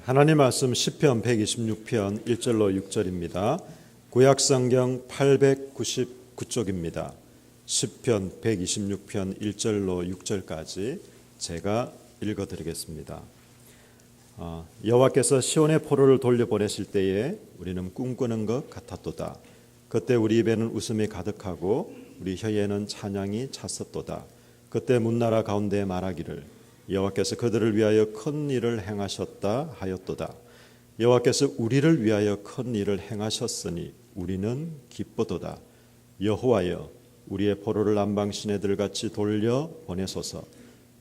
하나님 말씀 시편 126편 1절로 6절입니다. 구약성경 899쪽입니다. 시편 126편 1절로 6절까지 제가 읽어드리겠습니다. 여호와께서 시온의 포로를 돌려보내실 때에 우리는 꿈꾸는 것 같았도다. 그때 우리 입에는 웃음이 가득하고 우리 혀에는 찬양이 찼었도다. 그때 문나라 가운데 말하기를 여호와께서 그들을 위하여 큰 일을 행하셨다 하였도다. 여호와께서 우리를 위하여 큰 일을 행하셨으니 우리는 기쁘도다. 여호와여 우리의 포로를 남방 시내들같이 돌려 보내소서.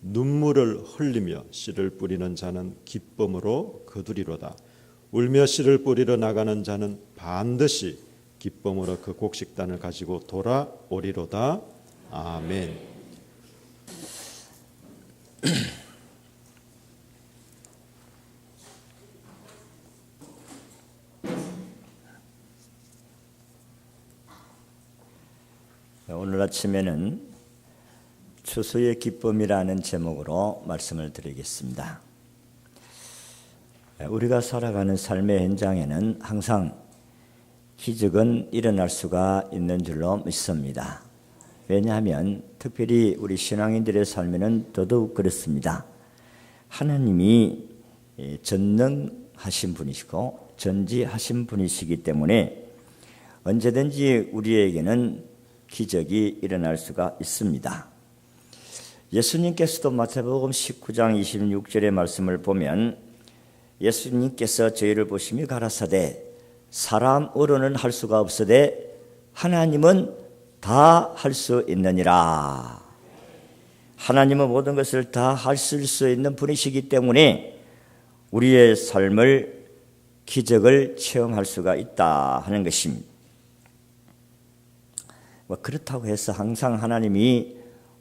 눈물을 흘리며 씨를 뿌리는 자는 기쁨으로 거두리로다. 울며 씨를 뿌리러 나가는 자는 반드시 기쁨으로 그 곡식단을 가지고 돌아오리로다. 아멘. 오늘 아침에는 추수의 기쁨이라는 제목으로 말씀을 드리겠습니다. 우리가 살아가는 삶의 현장에는 항상 기적은 일어날 수가 있는 줄로 믿습니다. 왜냐하면 특별히 우리 신앙인들의 삶에는 더더욱 그렇습니다. 하나님이 전능하신 분이시고 전지하신 분이시기 때문에 언제든지 우리에게는 기적이 일어날 수가 있습니다. 예수님께서도 마태복음 19장 26절의 말씀을 보면 예수님께서 저희를 보시며 가라사대 사람 어른은 할 수가 없으되 하나님은 다 할 수 있느니라. 하나님은 모든 것을 다 하실 수 있는 분이시기 때문에 우리의 삶을 기적을 체험할 수가 있다 하는 것입니다. 그렇다고 해서 항상 하나님이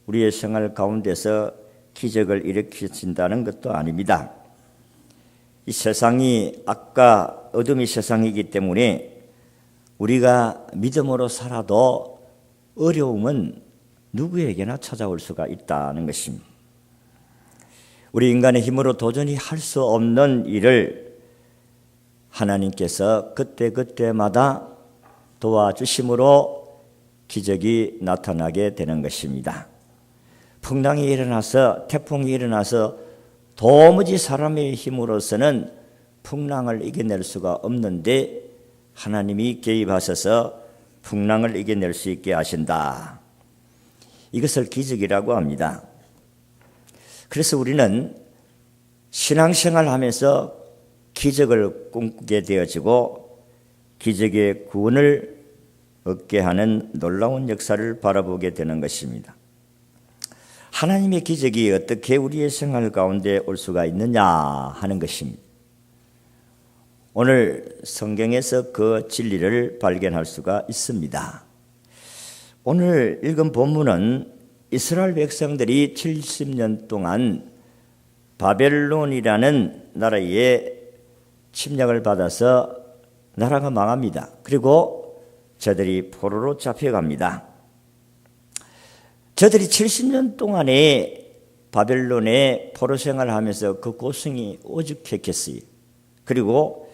우리의 생활 가운데서 기적을 일으키신다는 것도 아닙니다. 이 세상이 악과 어둠의 세상이기 때문에 우리가 믿음으로 살아도 어려움은 누구에게나 찾아올 수가 있다는 것입니다. 우리 인간의 힘으로 도저히 할 수 없는 일을 하나님께서 그때그때마다 도와주심으로 기적이 나타나게 되는 것입니다. 풍랑이 일어나서 태풍이 일어나서 도무지 사람의 힘으로서는 풍랑을 이겨낼 수가 없는데 하나님이 개입하셔서 풍랑을 이겨낼 수 있게 하신다. 이것을 기적이라고 합니다. 그래서 우리는 신앙생활 하면서 기적을 꿈꾸게 되어지고 기적의 구원을 얻게 하는 놀라운 역사를 바라보게 되는 것입니다. 하나님의 기적이 어떻게 우리의 생활 가운데 올 수가 있느냐 하는 것입니다. 오늘 성경에서 그 진리를 발견할 수가 있습니다. 오늘 읽은 본문은 이스라엘 백성들이 70년 동안 바벨론이라는 나라에 침략을 받아서 나라가 망합니다. 그리고 저들이 포로로 잡혀갑니다. 저들이 70년 동안에 바벨론에 포로 생활을 하면서 그 고생이 오죽했겠어요. 그리고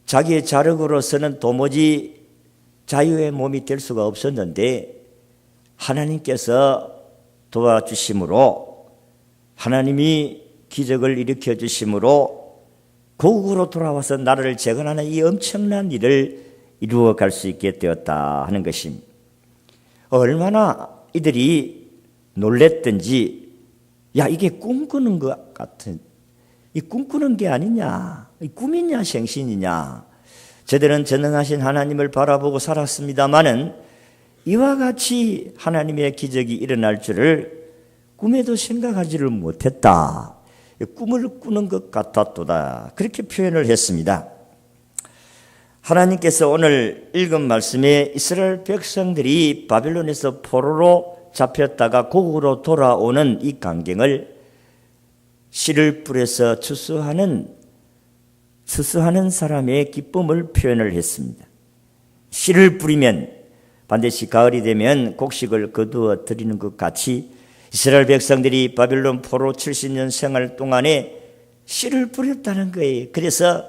자기의 자력으로서는 도무지 자유의 몸이 될 수가 없었는데 하나님께서 도와주심으로 하나님이 기적을 일으켜 주심으로 고국으로 돌아와서 나라를 재건하는 이 엄청난 일을 이루어 갈 수 있게 되었다 하는 것입니다. 얼마나 이들이 놀랬던지 야 이게 꿈꾸는 것 같은 이 꿈꾸는 게 아니냐 이 꿈이냐 생신이냐 저들은 전능하신 하나님을 바라보고 살았습니다마는 이와 같이 하나님의 기적이 일어날 줄을 꿈에도 생각하지를 못했다. 꿈을 꾸는 것 같았도다. 그렇게 표현을 했습니다. 하나님께서 오늘 읽은 말씀에 이스라엘 백성들이 바벨론에서 포로로 잡혔다가 고국으로 돌아오는 이 광경을 씨를 뿌려서 추수하는 사람의 기쁨을 표현을 했습니다. 씨를 뿌리면 반드시 가을이 되면 곡식을 거두어 드리는 것 같이 이스라엘 백성들이 바벨론 포로 70년 생활 동안에 씨를 뿌렸다는 거예요. 그래서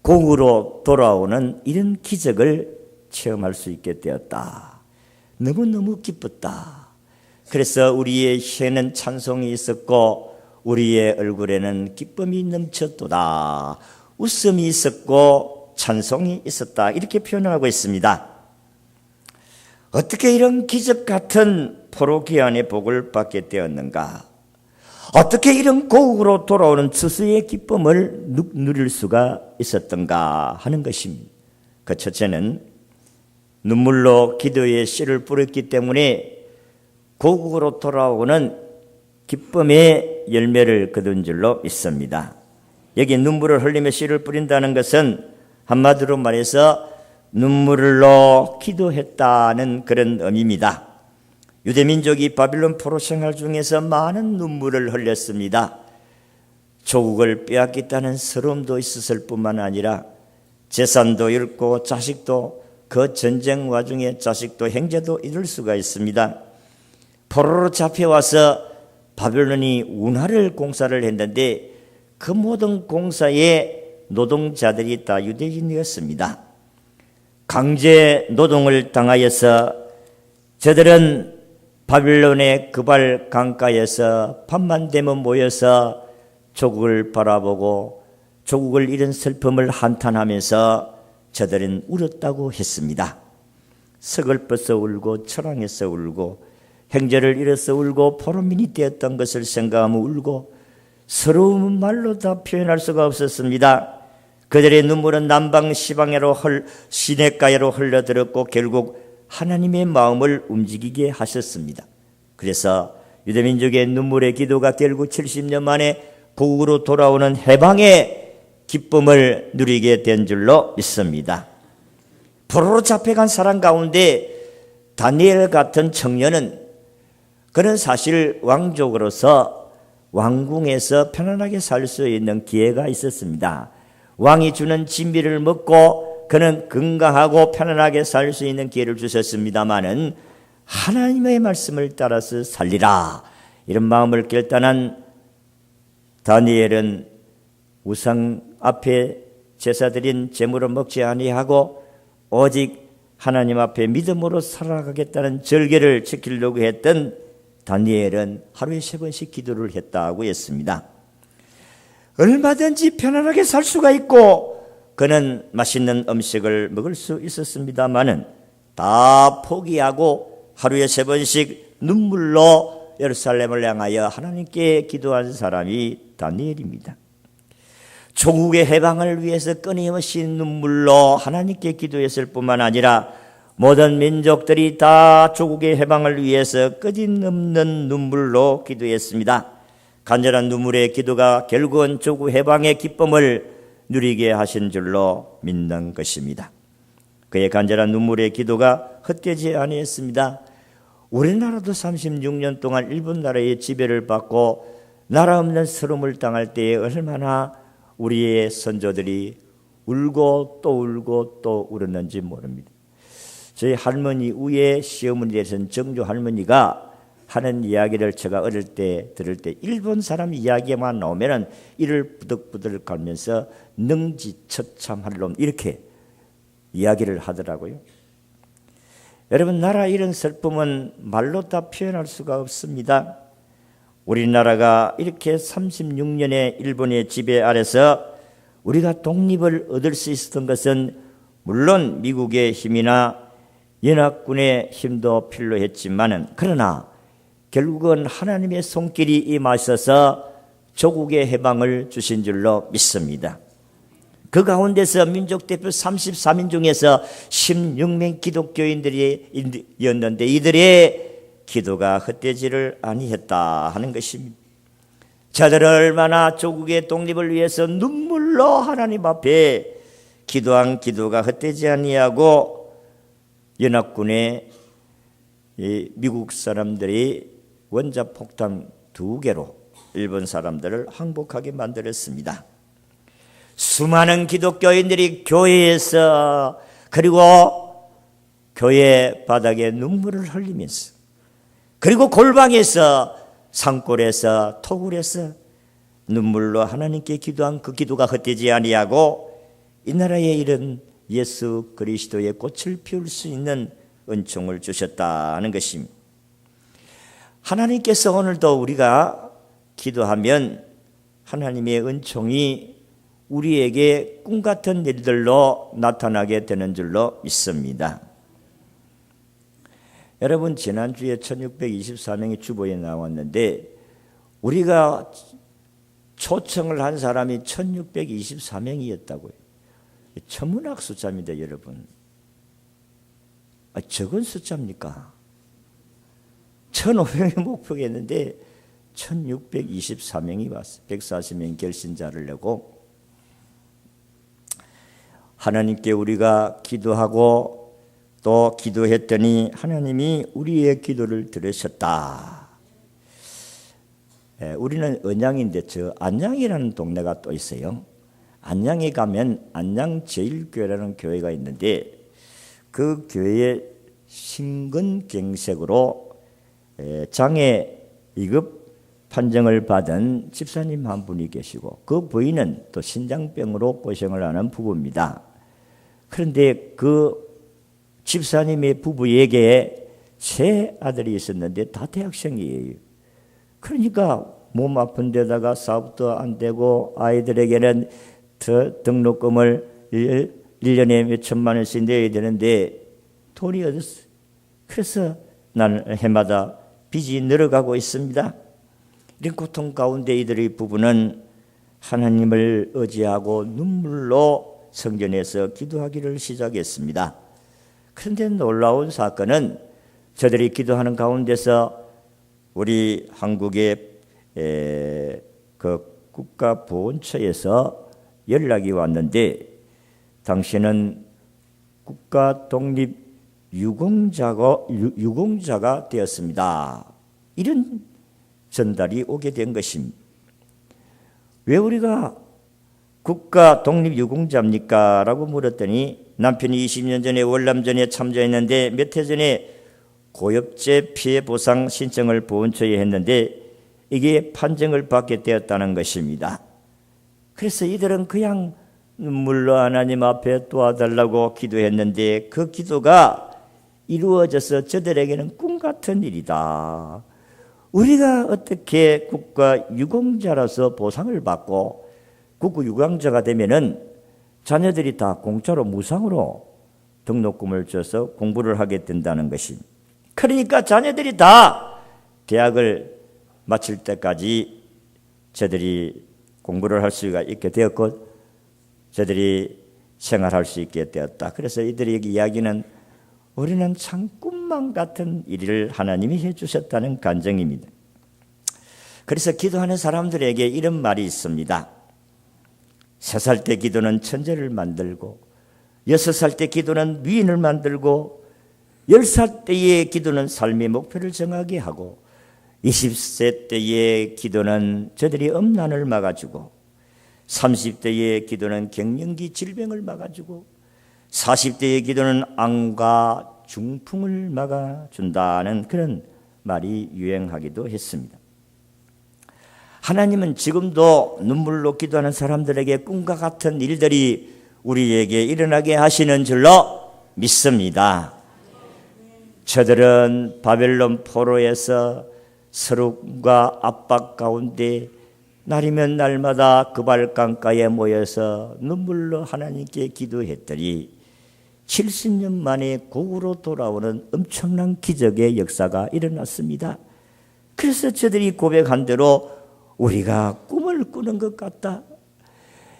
곡으로 돌아오는 이런 기적을 체험할 수 있게 되었다. 너무너무 기뻤다. 그래서 우리의 혀에는 찬송이 있었고 우리의 얼굴에는 기쁨이 넘쳤도다. 웃음이 있었고 찬송이 있었다. 이렇게 표현하고 있습니다. 어떻게 이런 기적 같은 포로기한의 복을 받게 되었는가? 어떻게 이런 고국으로 돌아오는 추수의 기쁨을 누릴 수가 있었던가 하는 것입니다. 그 첫째는 눈물로 기도에 씨를 뿌렸기 때문에 고국으로 돌아오는 기쁨의 열매를 거둔 줄로 믿습니다. 여기 눈물을 흘리며 씨를 뿌린다는 것은 한마디로 말해서 눈물로 기도했다는 그런 의미입니다. 유대민족이 바빌론 포로 생활 중에서 많은 눈물을 흘렸습니다. 조국을 빼앗겠다는 서러움도 있었을 뿐만 아니라 재산도 잃고 자식도 그 전쟁 와중에 자식도 형제도 잃을 수가 있습니다. 포로로 잡혀와서 바벨론이 운하를 공사를 했는데 그 모든 공사의 노동자들이 다 유대인이었습니다. 강제 노동을 당하여서 저들은 바빌론의 그발 강가에서 밤만 되면 모여서 조국을 바라보고 조국을 잃은 슬픔을 한탄하면서 저들은 울었다고 했습니다. 서글퍼서 울고 처량해서 울고 형제를 잃어서 울고 포로민이 되었던 것을 생각하며 울고 서러움은 말로 다 표현할 수가 없었습니다. 그들의 눈물은 남방 시내가에로 흘러들었고 결국 하나님의 마음을 움직이게 하셨습니다. 그래서 유대민족의 눈물의 기도가 결국 70년 만에 고국으로 돌아오는 해방의 기쁨을 누리게 된 줄로 믿습니다. 포로로 잡혀간 사람 가운데 다니엘 같은 청년은 그는 사실 왕족으로서 왕궁에서 편안하게 살 수 있는 기회가 있었습니다. 왕이 주는 진미를 먹고 그는 건강하고 편안하게 살 수 있는 기회를 주셨습니다마는 하나님의 말씀을 따라서 살리라 이런 마음을 결단한 다니엘은 우상 앞에 제사드린 제물을 먹지 아니하고 오직 하나님 앞에 믿음으로 살아가겠다는 절개를 지키려고 했던 다니엘은 하루에 3번씩 기도를 했다고 했습니다. 얼마든지 편안하게 살 수가 있고 그는 맛있는 음식을 먹을 수 있었습니다마는 다 포기하고 하루에 3번씩 눈물로 예루살렘을 향하여 하나님께 기도한 사람이 다니엘입니다. 조국의 해방을 위해서 끊임없이 눈물로 하나님께 기도했을 뿐만 아니라 모든 민족들이 다 조국의 해방을 위해서 끊임없는 눈물로 기도했습니다. 간절한 눈물의 기도가 결국은 조국 해방의 기쁨을 누리게 하신 줄로 믿는 것입니다. 그의 간절한 눈물의 기도가 헛되지 아니했습니다. 우리나라도 36년 동안 일본 나라의 지배를 받고 나라 없는 서름을 당할 때에 얼마나 우리의 선조들이 울고 또 울고 또 울었는지 모릅니다. 저희 할머니 우에 시어머니 되신 정조 할머니가 하는 이야기를 제가 어릴 때 들을 때 일본 사람 이야기만 나오면은 이를 부득부득 갈면서 능지처참할 놈 이렇게 이야기를 하더라고요. 여러분 나라 이런 슬픔은 말로 다 표현할 수가 없습니다. 우리나라가 이렇게 36년의 일본의 지배 아래서 우리가 독립을 얻을 수 있었던 것은 물론 미국의 힘이나 연합군의 힘도 필요했지만은 그러나 결국은 하나님의 손길이 임하셔서 조국의 해방을 주신 줄로 믿습니다. 그 가운데서 민족대표 34민 중에서 16명 기독교인들이었는데 이들의 기도가 헛되지를 아니했다 하는 것입니다. 저들은 얼마나 조국의 독립을 위해서 눈물로 하나님 앞에 기도한 기도가 헛되지 아니하고 연합군의 미국 사람들이 원자폭탄 2개로 일본 사람들을 항복하게 만들었습니다. 수많은 기독교인들이 교회에서 그리고 교회 바닥에 눈물을 흘리면서 그리고 골방에서 산골에서 토굴에서 눈물로 하나님께 기도한 그 기도가 헛되지 아니하고 이 나라에 이른 예수 그리스도의 꽃을 피울 수 있는 은총을 주셨다는 것입니다. 하나님께서 오늘도 우리가 기도하면 하나님의 은총이 우리에게 꿈 같은 일들로 나타나게 되는 줄로 믿습니다. 여러분, 지난주에 1624명이 주보에 나왔는데 우리가 초청을 한 사람이 1624명이었다고요. 천문학 숫자입니다, 여러분. 적은 숫자입니까? 1500명이 목표했는데 1624명이 왔어요. 140명 결신자를 내고 하나님께 우리가 기도하고 또 기도했더니 하나님이 우리의 기도를 들으셨다. 우리는 언양인데 저 안양이라는 동네가 또 있어요. 안양에 가면 안양제일교회라는 교회가 있는데 그 교회에 심근경색으로 장애 2급 판정을 받은 집사님 한 분이 계시고 그 부인은 또 신장병으로 고생을 하는 부부입니다. 그런데 그 집사님의 부부에게 세 아들이 있었는데 다 대학생이에요. 그러니까 몸 아픈 데다가 사업도 안 되고 아이들에게는 등록금을 1년에 몇 천만 원씩 내야 되는데 돈이 어딨어. 그래서 나는 해마다 빚이 늘어가고 있습니다. 이런 고통 가운데 이들의 부부는 하나님을 의지하고 눈물로 성전에서 기도하기를 시작했습니다. 그런데 놀라운 사건은 저들이 기도하는 가운데서 우리 한국의 그 국가보훈처에서 연락이 왔는데 당신은 국가 독립 유공자가 되었습니다. 이런 전달이 오게 된 것입니다. 왜 우리가 국가 독립 유공자입니까? 라고 물었더니 남편이 20년 전에 월남전에 참전했는데 몇 해 전에 고엽제 피해 보상 신청을 보훈처에 했는데 이게 판정을 받게 되었다는 것입니다. 그래서 이들은 그냥 눈물로 하나님 앞에 도와달라고 기도했는데 그 기도가 이루어져서 저들에게는 꿈 같은 일이다. 우리가 어떻게 국가 유공자로서 보상을 받고 국가 유공자가 되면은 자녀들이 다 공짜로 무상으로 등록금을 줘서 공부를 하게 된다는 것입니다. 그러니까 자녀들이 다 대학을 마칠 때까지 저들이 공부를 할 수가 있게 되었고 저들이 생활할 수 있게 되었다. 그래서 이들에게 이야기는 우리는 참 꿈만 같은 일을 하나님이 해주셨다는 간증입니다. 그래서 기도하는 사람들에게 이런 말이 있습니다. 3살 때 기도는 천재를 만들고 6살 때 기도는 위인을 만들고 10살 때의 기도는 삶의 목표를 정하게 하고 20세 때의 기도는 저들이 음란을 막아주고 30대의 기도는 갱년기 질병을 막아주고 40대의 기도는 암과 중풍을 막아준다는 그런 말이 유행하기도 했습니다. 하나님은 지금도 눈물로 기도하는 사람들에게 꿈과 같은 일들이 우리에게 일어나게 하시는 줄로 믿습니다. 저들은 바벨론 포로에서 서름과 압박 가운데 날이면 날마다 그발강가에 모여서 눈물로 하나님께 기도했더니 70년 만에 고국으로 돌아오는 엄청난 기적의 역사가 일어났습니다. 그래서 저들이 고백한 대로 우리가 꿈을 꾸는 것 같다.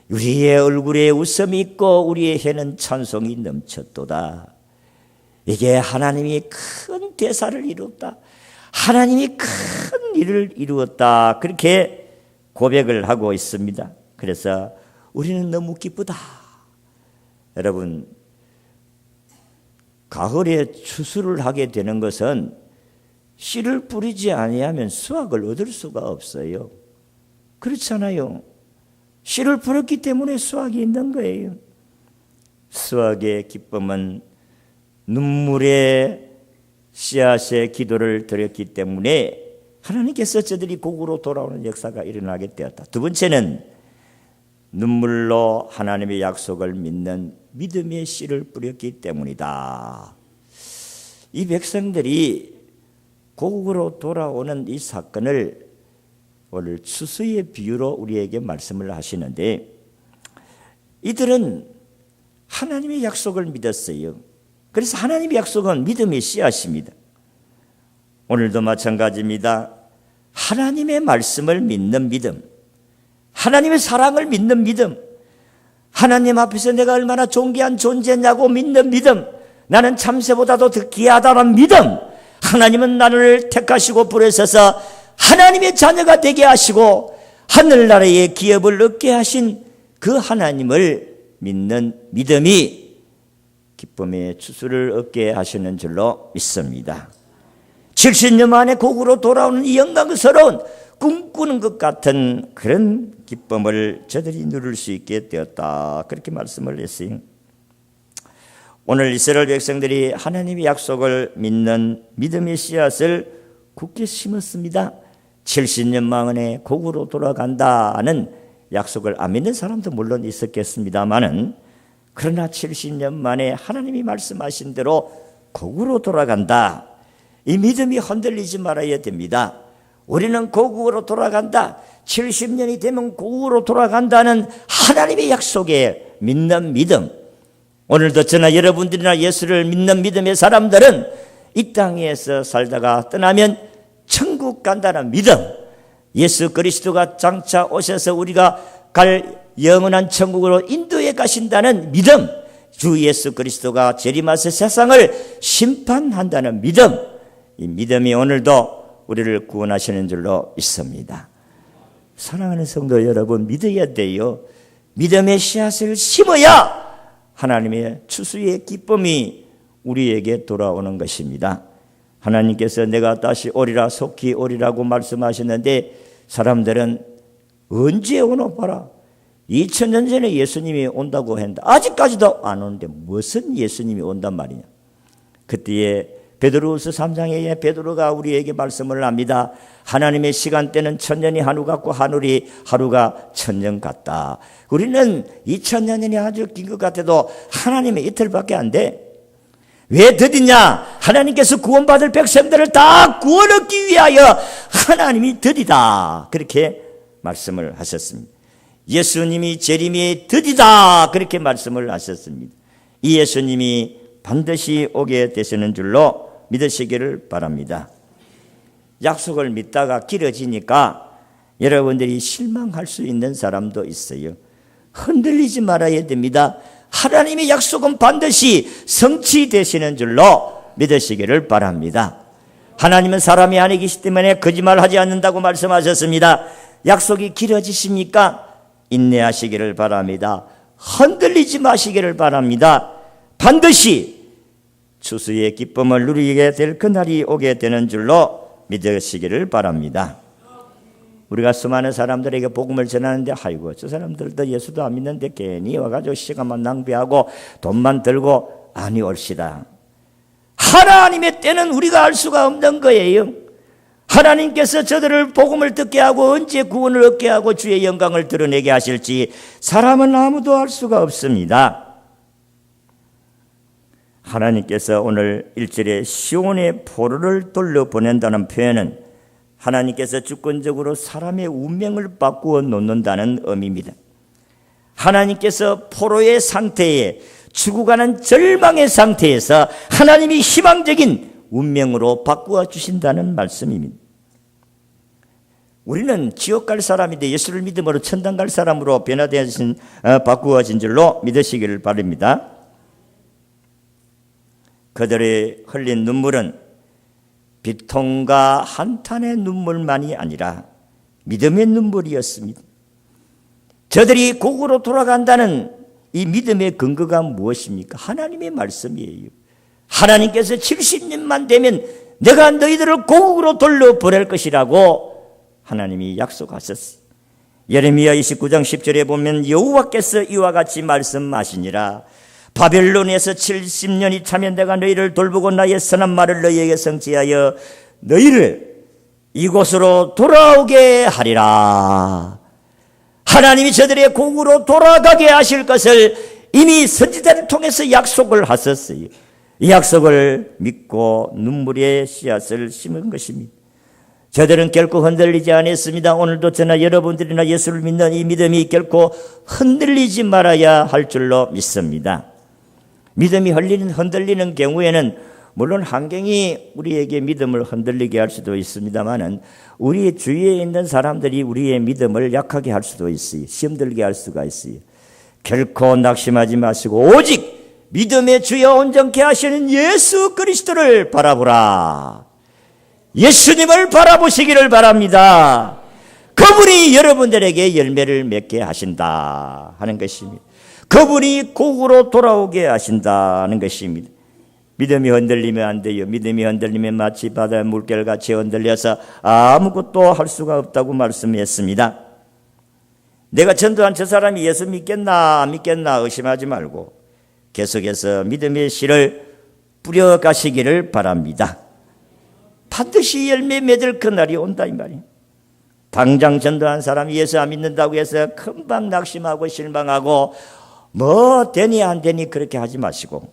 우리의 얼굴에 웃음이 있고 우리의 해는 찬송이 넘쳤도다. 이게 하나님이 큰 대사를 이루었다. 하나님이 큰 일을 이루었다. 그렇게 고백을 하고 있습니다. 그래서 우리는 너무 기쁘다. 여러분, 가을에 추수를 하게 되는 것은 씨를 뿌리지 아니하면 수확을 얻을 수가 없어요. 그렇잖아요. 씨를 뿌렸기 때문에 수확이 있는 거예요. 수확의 기쁨은 눈물의 씨앗의 기도를 드렸기 때문에 하나님께서 저들이 고국으로 돌아오는 역사가 일어나게 되었다. 두 번째는 눈물로 하나님의 약속을 믿는 믿음의 씨를 뿌렸기 때문이다. 이 백성들이 고국으로 돌아오는 이 사건을 오늘 추수의 비유로 우리에게 말씀을 하시는데, 이들은 하나님의 약속을 믿었어요. 그래서 하나님의 약속은 믿음의 씨앗입니다. 오늘도 마찬가지입니다. 하나님의 말씀을 믿는 믿음, 하나님의 사랑을 믿는 믿음, 하나님 앞에서 내가 얼마나 존귀한 존재냐고 믿는 믿음, 나는 참새보다도 더 귀하다는 믿음, 하나님은 나를 택하시고 부르셔서 하나님의 자녀가 되게 하시고 하늘나라의 기업을 얻게 하신 그 하나님을 믿는 믿음이 기쁨의 추수를 얻게 하시는 줄로 믿습니다. 70년 만에 고국으로 돌아오는 이 영광스러운 꿈꾸는 것 같은 그런 기쁨을 저들이 누릴 수 있게 되었다. 그렇게 말씀을 했어요. 오늘 이스라엘 백성들이 하나님의 약속을 믿는 믿음의 씨앗을 굳게 심었습니다. 70년 만에 고국으로 돌아간다는 약속을 안 믿는 사람도 물론 있었겠습니다마는, 그러나 70년 만에 하나님이 말씀하신 대로 고국으로 돌아간다. 이 믿음이 흔들리지 말아야 됩니다. 우리는 고국으로 돌아간다. 70년이 되면 고국으로 돌아간다는 하나님의 약속에 믿는 믿음. 오늘도 저나 여러분들이나 예수를 믿는 믿음의 사람들은 이 땅에서 살다가 떠나면 천국 간다는 믿음, 예수 그리스도가 장차 오셔서 우리가 갈 영원한 천국으로 인도해 가신다는 믿음, 주 예수 그리스도가 재림하셔서 세상을 심판한다는 믿음, 이 믿음이 오늘도 우리를 구원하시는 줄로 믿습니다. 사랑하는 성도 여러분, 믿어야 돼요. 믿음의 씨앗을 심어야 하나님의 추수의 기쁨이 우리에게 돌아오는 것입니다. 하나님께서 내가 다시 오리라, 속히 오리라고 말씀하셨는데, 사람들은 언제 오노 봐라, 2000년 전에 예수님이 온다고 했는데 아직까지도 안 오는데 무슨 예수님이 온단 말이냐. 그때에 베드로후서 3장에 베드로가 우리에게 말씀을 합니다. 하나님의 시간대는 천년이 한우 같고 하늘이 하루가 천년 같다. 우리는 2000년이 아주 긴 것 같아도 하나님의 이틀밖에 안 돼. 왜 더디냐? 하나님께서 구원받을 백성들을 다 구원 얻기 위하여 하나님이 더디다. 그렇게 말씀을 하셨습니다. 예수님이 재림이 더디다. 그렇게 말씀을 하셨습니다. 이 예수님이 반드시 오게 되시는 줄로 믿으시기를 바랍니다. 약속을 믿다가 길어지니까 여러분들이 실망할 수 있는 사람도 있어요. 흔들리지 말아야 됩니다. 하나님의 약속은 반드시 성취되시는 줄로 믿으시기를 바랍니다. 하나님은 사람이 아니기 때문에 거짓말하지 않는다고 말씀하셨습니다. 약속이 길어지십니까? 인내하시기를 바랍니다. 흔들리지 마시기를 바랍니다. 반드시 추수의 기쁨을 누리게 될 그날이 오게 되는 줄로 믿으시기를 바랍니다. 우리가 수많은 사람들에게 복음을 전하는데, 아이고 저 사람들도 예수도 안 믿는데 괜히 와가지고 시간만 낭비하고 돈만 들고, 아니 옳시다. 하나님의 때는 우리가 알 수가 없는 거예요. 하나님께서 저들을 복음을 듣게 하고 언제 구원을 얻게 하고 주의 영광을 드러내게 하실지 사람은 아무도 알 수가 없습니다. 하나님께서 오늘 1절에 시온의 포로를 돌려보낸다는 표현은 하나님께서 주권적으로 사람의 운명을 바꾸어 놓는다는 의미입니다. 하나님께서 포로의 상태에, 죽어가는 절망의 상태에서 하나님이 희망적인 운명으로 바꾸어 주신다는 말씀입니다. 우리는 지옥 갈 사람인데 예수를 믿음으로 천당 갈 사람으로 변화되어진 바꾸어진 줄로 믿으시기를 바랍니다. 그들의 흘린 눈물은 비통과 한탄의 눈물만이 아니라 믿음의 눈물이었습니다. 저들이 고국으로 돌아간다는 이 믿음의 근거가 무엇입니까? 하나님의 말씀이에요. 하나님께서 70년만 되면 내가 너희들을 고국으로 돌려보낼 것이라고 하나님이 약속하셨어요. 예레미야 29장 10절에 보면 여호와께서 이와 같이 말씀하시니라. 바벨론에서 70년이 차면 내가 너희를 돌보고 나의 선한 말을 너희에게 성취하여 너희를 이곳으로 돌아오게 하리라. 하나님이 저들의 고국으로 돌아가게 하실 것을 이미 선지자를 통해서 약속을 하셨어요. 이 약속을 믿고 눈물의 씨앗을 심은 것입니다. 저들은 결코 흔들리지 않았습니다. 오늘도 저나 여러분들이나 예수를 믿는 이 믿음이 결코 흔들리지 말아야 할 줄로 믿습니다. 믿음이 흔들리는 경우에는 물론 환경이 우리에게 믿음을 흔들리게 할 수도 있습니다만은 우리 주위에 있는 사람들이 우리의 믿음을 약하게 할 수도 있어요. 시험 들게 할 수가 있어요. 결코 낙심하지 마시고 오직 믿음의 주여 온전케 하시는 예수 그리스도를 바라보라. 예수님을 바라보시기를 바랍니다. 그분이 여러분들에게 열매를 맺게 하신다 하는 것입니다. 그분이 고국으로 돌아오게 하신다는 것입니다. 믿음이 흔들리면 안 돼요. 믿음이 흔들리면 마치 바다의 물결같이 흔들려서 아무것도 할 수가 없다고 말씀했습니다. 내가 전도한 저 사람이 예수 믿겠나 안 믿겠나 의심하지 말고 계속해서 믿음의 씨를 뿌려가시기를 바랍니다. 반드시 열매 맺을 그날이 온다 이 말이에요. 당장 전도한 사람이 예수 안 믿는다고 해서 금방 낙심하고 실망하고 뭐 되니 안 되니 그렇게 하지 마시고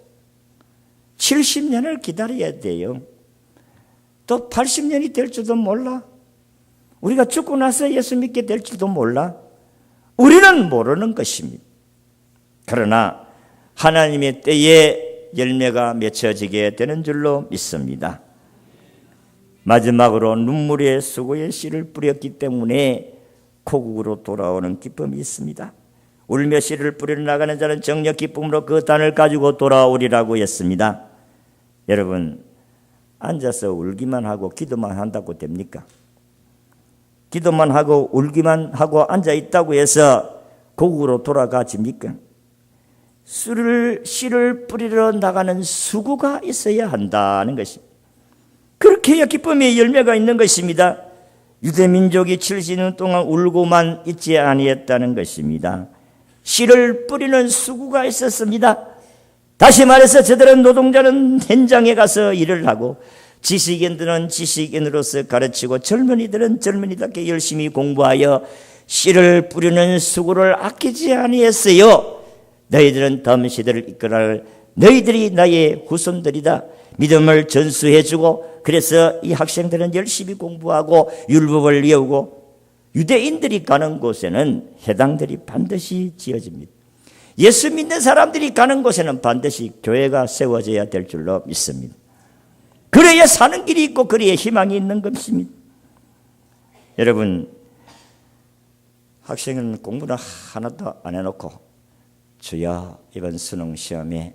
70년을 기다려야 돼요. 또 80년이 될 줄도 몰라. 우리가 죽고 나서 예수 믿게 될 줄도 몰라. 우리는 모르는 것입니다. 그러나 하나님의 때에 열매가 맺혀지게 되는 줄로 믿습니다. 마지막으로 눈물의 수고의 씨를 뿌렸기 때문에 고국으로 돌아오는 기쁨이 있습니다. 울며 씨를 뿌리러 나가는 자는 정녕 기쁨으로 그 단을 가지고 돌아오리라고 했습니다. 여러분, 앉아서 울기만 하고 기도만 한다고 됩니까? 기도만 하고 울기만 하고 앉아 있다고 해서 고국으로 돌아가집니까? 씨를 뿌리러 나가는 수고가 있어야 한다는 것입니다. 그렇게 해야 기쁨의 열매가 있는 것입니다. 유대민족이 70년 동안 울고만 있지 아니했다는 것입니다. 씨를 뿌리는 수고가 있었습니다. 다시 말해서 저들은 노동자는 현장에 가서 일을 하고 지식인들은 지식인으로서 가르치고 젊은이들은 젊은이답게 열심히 공부하여 씨를 뿌리는 수고를 아끼지 아니했어요. 너희들은 다음 시대를 이끌어갈 너희들이 나의 후손들이다. 믿음을 전수해주고 그래서 이 학생들은 열심히 공부하고 율법을 외우고 유대인들이 가는 곳에는 회당들이 반드시 지어집니다. 예수 믿는 사람들이 가는 곳에는 반드시 교회가 세워져야 될 줄로 믿습니다. 그래야 사는 길이 있고 그래야 희망이 있는 것입니다. 여러분, 학생은 공부는 하나도 안 해놓고 주여 이번 수능 시험에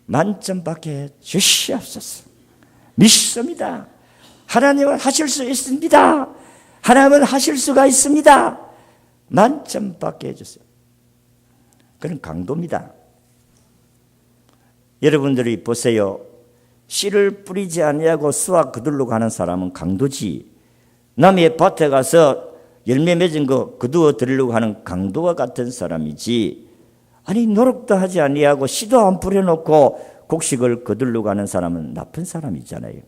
만점 받게 주시옵소서. 믿습니다. 하나님은 하실 수 있습니다. 하나님은 하실 수가 있습니다. 만점 받게 해주세요. 그런 강도입니다. 여러분들이 보세요. 씨를 뿌리지 아니하고 수확 그들로 가는 사람은 강도지. 남의 밭에 가서 열매 맺은 거 거두어 들으려고 하는 강도와 같은 사람이지. 아니 노력도 하지 아니하고 씨도 안 뿌려놓고 곡식을 거들려고 하는 사람은 나쁜 사람이잖아요.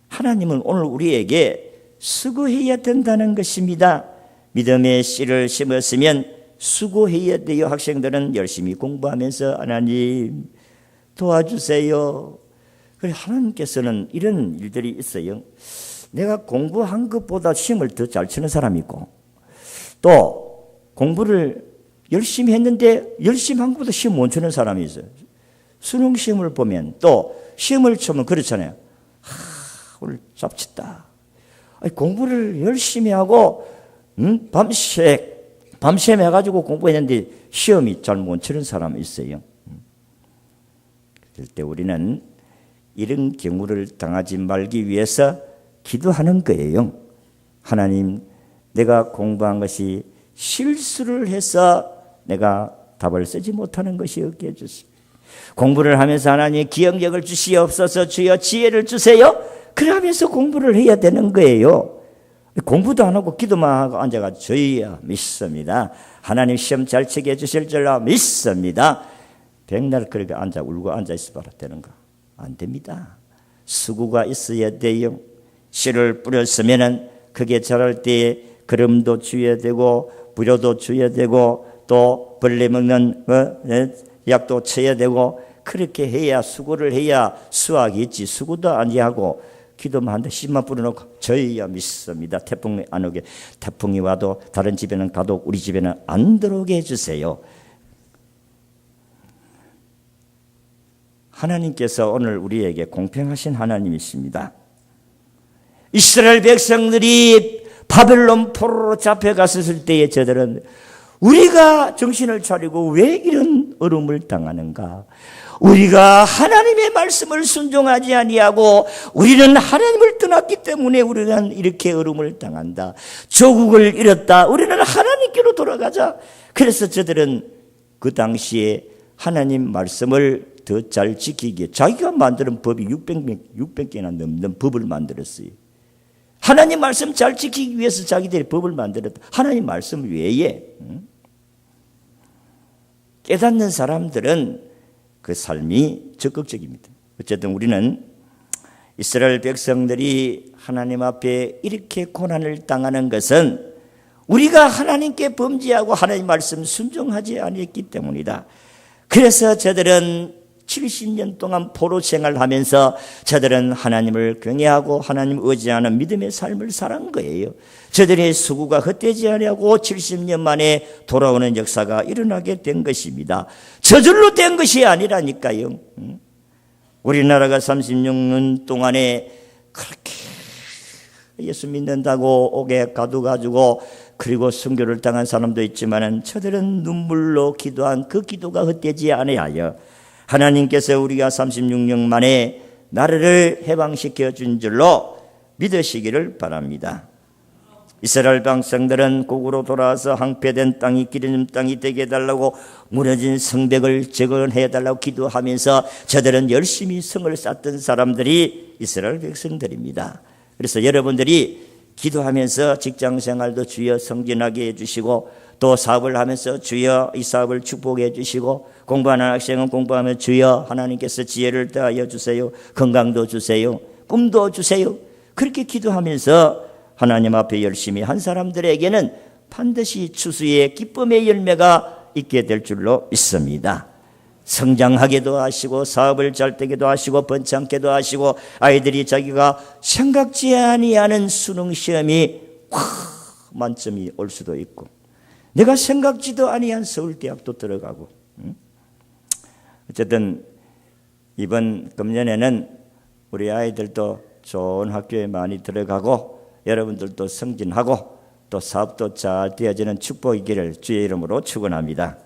하나님은 오늘 우리에게 수고해야 된다는 것입니다. 믿음의 씨를 심었으면 수고해야 돼요. 학생들은 열심히 공부하면서 하나님 도와주세요. 그래 하나님께서는 이런 일들이 있어요. 내가 공부한 것보다 시험을 더 잘 치는 사람이 있고 또 공부를 열심히 했는데 열심히 한 것보다 시험 못 치는 사람이 있어요. 수능 시험을 보면 또 시험을 치면 그렇잖아요. 오늘 잡쳤다. 공부를 열심히 하고 밤새 해가지고 공부했는데 시험이 잘 못 치는 사람이 있어요. 그럴 때 우리는 이런 경우를 당하지 말기 위해서 기도하는 거예요. 하나님, 내가 공부한 것이 실수를 해서 내가 답을 쓰지 못하는 것이 없게 해주시오. 공부를 하면서 하나님 기억력을 주시옵소서. 주여 지혜를 주세요. 그러면서 공부를 해야 되는 거예요. 공부도 안 하고 기도만 하고 앉아가 저희야 믿습니다. 하나님 시험 잘 치게 해주실 줄로 믿습니다. 백날 그렇게 울고 앉아 있어 봐라 되는가? 안 됩니다. 수고가 있어야 돼요. 씨를 뿌렸으면은 그게 자랄 때에 거름도 주어야 되고 부려도 주어야 되고 또 벌레 먹는 약도 쳐야 되고 그렇게 해야 수고를 해야 수확이 있지. 수고도 아니하고 기도만 한데 씨만 뿌려놓고 저희야 믿습니다. 태풍이 안 오게. 태풍이 와도 다른 집에는 가도 우리 집에는 안 들어오게 해주세요. 하나님께서 오늘 우리에게 공평하신 하나님이십니다. 이스라엘 백성들이 바벨론 포로로 잡혀갔을 때에 저들은 우리가 정신을 차리고 왜 이런 어려움을 당하는가? 우리가 하나님의 말씀을 순종하지 아니하고 우리는 하나님을 떠났기 때문에 우리는 이렇게 어려움을 당한다. 조국을 잃었다. 우리는 하나님께로 돌아가자. 그래서 저들은 그 당시에 하나님 말씀을 더 잘 지키기 위해 자기가 만드는 법이 600개나 넘는 법을 만들었어요. 하나님 말씀 잘 지키기 위해서 자기들이 법을 만들었다. 하나님 말씀 외에 깨닫는 사람들은 그 삶이 적극적입니다. 어쨌든 우리는 이스라엘 백성들이 하나님 앞에 이렇게 고난을 당하는 것은 우리가 하나님께 범죄하고 하나님 말씀 순종하지 않았기 때문이다. 그래서 저들은 70년 동안 포로 생활하면서 저들은 하나님을 경외하고 하나님 의지하는 믿음의 삶을 살은 거예요. 저들의 수고가 헛되지 아니하고 70년 만에 돌아오는 역사가 일어나게 된 것입니다. 저절로 된 것이 아니라니까요. 우리나라가 36년 동안에 그렇게 예수 믿는다고 옥에 가둬가지고 그리고 순교를 당한 사람도 있지만 저들은 눈물로 기도한 그 기도가 헛되지 아니하여 하나님께서 우리가 36년 만에 나라를 해방시켜 준 줄로 믿으시기를 바랍니다. 이스라엘 백성들은 곡으로 돌아와서 황폐된 땅이 기름 땅이 되게 해달라고 무너진 성벽을 재건해달라고 기도하면서 저들은 열심히 성을 쌓던 사람들이 이스라엘 백성들입니다. 그래서 여러분들이 기도하면서 직장생활도 주여 성진하게 해주시고 또 사업을 하면서 주여 이 사업을 축복해 주시고 공부하는 학생은 공부하면 주여 하나님께서 지혜를 더하여 주세요. 건강도 주세요. 꿈도 주세요. 그렇게 기도하면서 하나님 앞에 열심히 한 사람들에게는 반드시 추수의 기쁨의 열매가 있게 될 줄로 믿습니다. 성장하게도 하시고 사업을 잘 되게도 하시고 번창케도 하시고 아이들이 자기가 생각지 아니하는 수능 시험이 만점이 올 수도 있고 내가 생각지도 아니한 서울대학도 들어가고 어쨌든 이번 금년에는 우리 아이들도 좋은 학교에 많이 들어가고 여러분들도 승진하고 또 사업도 잘 되어지는 축복이기를 주의 이름으로 축원합니다.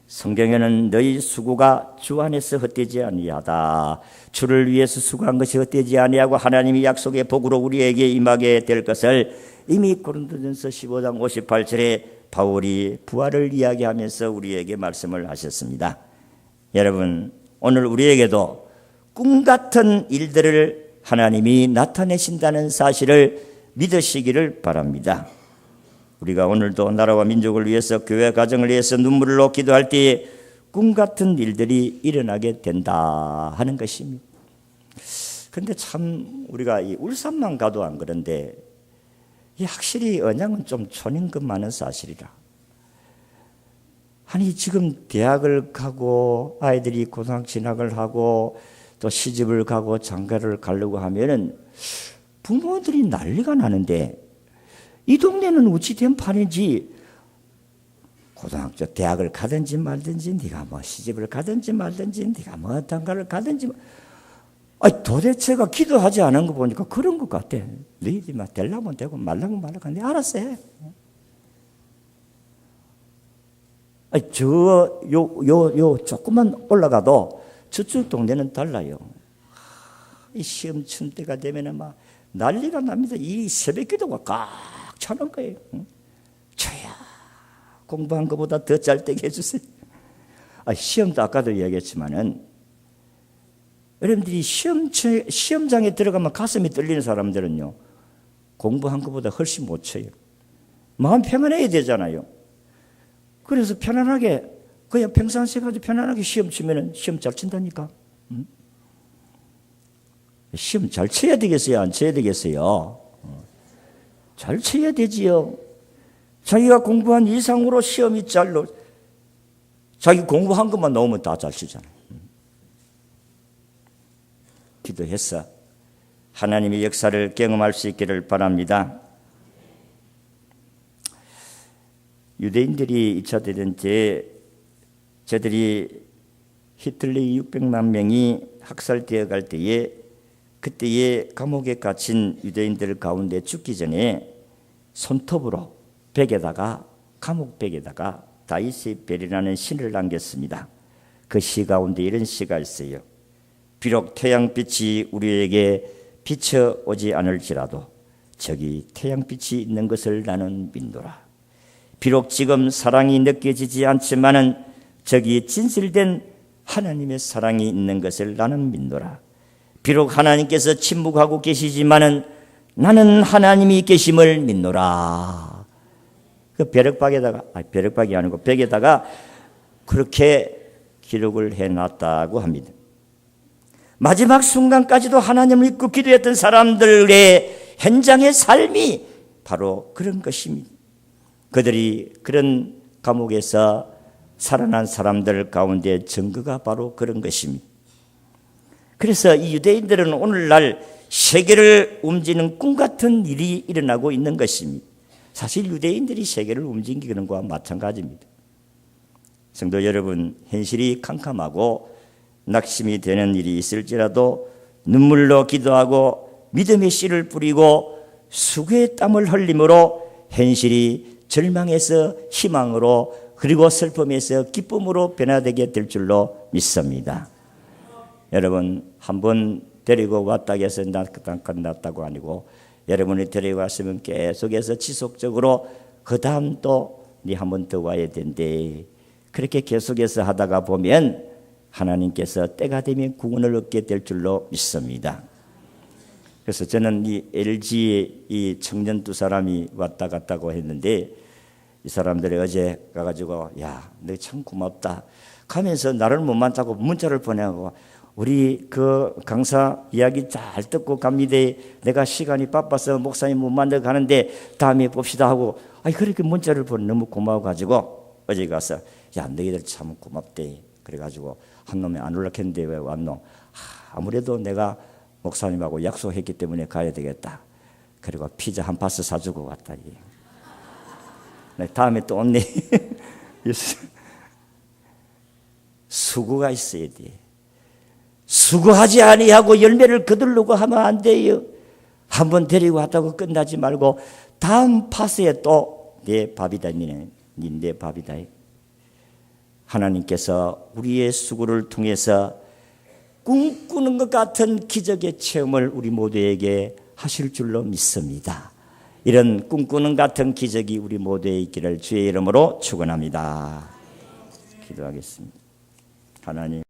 성경에는 너희 수고가 주 안에서 헛되지 아니하다. 주를 위해서 수고한 것이 헛되지 아니하고 하나님이 약속의 복으로 우리에게 임하게 될 것을 이미 고린도전서 15장 58절에 바울이 부활을 이야기하면서 우리에게 말씀을 하셨습니다. 여러분 오늘 우리에게도 꿈 같은 일들을 하나님이 나타내신다는 사실을 믿으시기를 바랍니다. 우리가 오늘도 나라와 민족을 위해서 교회 가정을 위해서 눈물로 기도할 때에 꿈 같은 일들이 일어나게 된다 하는 것입니다. 그런데 참 우리가 이 울산만 가도 안 그런데 이 확실히 언양은 좀 촌임금 많은 사실이라. 아니 지금 대학을 가고 아이들이 고등학교 진학을 하고 또 시집을 가고 장가를 가려고 하면은 부모들이 난리가 나는데 이 동네는 어찌 된 판인지 고등학교 대학을 가든지 말든지 네가 뭐 시집을 가든지 말든지 네가 뭐 장가를 가든지 아니 도대체가 기도하지 않은 거 보니까 그런 것 같아. 너희들이 막 되려면 되고 말라면 말라고 네 알았어 해. 아니 요 조금만 올라가도 저쪽 동네는 달라요. 이 시험춘 때가 되면은 막 난리가 납니다. 이 새벽 기도가 꽉 차는 거예요. 저야 공부한 것보다 더 잘 되게 해주세요. 시험도 아까도 이야기했지만은 여러분들이 시험장에 들어가면 가슴이 떨리는 사람들은요 공부한 것보다 훨씬 못 쳐요. 마음 평안해야 되잖아요. 그래서 편안하게 그냥 평상시에 가지고 편안하게 시험 치면은 시험 잘 친다니까. 시험 잘 쳐야 되겠어요? 안 쳐야 되겠어요? 잘 쳐야 되지요. 자기가 공부한 이상으로 시험이 자기 공부한 것만 나오면 다 잘 치잖아요. 기도해서 하나님의 역사를 경험할 수 있기를 바랍니다. 유대인들이 2차 대전 때 저들이 히틀러의 600만 명이 학살되어 갈 때에 그때에 감옥에 갇힌 유대인들 가운데 죽기 전에 손톱으로 벽에다가 감옥 벽에다가 다윗의 별이라는 신을 남겼습니다. 그 시 가운데 이런 시가 있어요. 비록 태양빛이 우리에게 비춰오지 않을지라도 저기 태양빛이 있는 것을 나는 믿노라. 비록 지금 사랑이 느껴지지 않지만은 저기 진실된 하나님의 사랑이 있는 것을 나는 믿노라. 비록 하나님께서 침묵하고 계시지만은 나는 하나님이 계심을 믿노라. 그 벼락박이 아니고 벽에다가 그렇게 기록을 해놨다고 합니다. 마지막 순간까지도 하나님을 믿고 기도했던 사람들의 현장의 삶이 바로 그런 것입니다. 그들이 그런 감옥에서 살아난 사람들 가운데 증거가 바로 그런 것입니다. 그래서 이 유대인들은 오늘날 세계를 움직이는 꿈 같은 일이 일어나고 있는 것입니다. 사실 유대인들이 세계를 움직이는 것과 마찬가지입니다. 성도 여러분, 현실이 캄캄하고 낙심이 되는 일이 있을지라도 눈물로 기도하고 믿음의 씨를 뿌리고 수고의 땀을 흘림으로 현실이 절망에서 희망으로 그리고 슬픔에서 기쁨으로 변화되게 될 줄로 믿습니다. 여러분, 한번 데리고 왔다고 해서 끝났다고 아니고 여러분이 데리고 왔으면 계속해서 지속적으로 그 다음 또 네 한 번 더 와야 된대. 그렇게 계속해서 하다가 보면 하나님께서 때가 되면 구원을 얻게 될 줄로 믿습니다. 그래서 저는 이 LG에 이 청년 두 사람이 왔다 갔다고 했는데 이 사람들이 어제 가가지고 야, 너 참 고맙다. 가면서 나를 못 만나고 문자를 보내고 우리 그 강사 이야기 잘 듣고 갑니다. 내가 시간이 바빠서 목사님 못 만나 가는데 다음에 봅시다 하고 그렇게 문자를 보내 너무 고마워가지고 어제 가서 야, 너희들 참 고맙대. 그래가지고 한 놈이 안 연락했는데 왜 왔노? 아무래도 내가 목사님하고 약속했기 때문에 가야 되겠다. 그리고 피자 한 파스 사주고 왔다. 다음에 또 온네. 수고가 있어야 돼. 수고하지 아니하고 열매를 거두려고 하면 안 돼요. 한번 데리고 왔다고 끝나지 말고 다음 파스에 또 내 밥이다. 내 밥이다. 하나님께서 우리의 수고를 통해서 꿈꾸는 것 같은 기적의 체험을 우리 모두에게 하실 줄로 믿습니다. 이런 꿈꾸는 같은 기적이 우리 모두에 있기를 주의 이름으로 축원합니다. 기도하겠습니다. 하나님.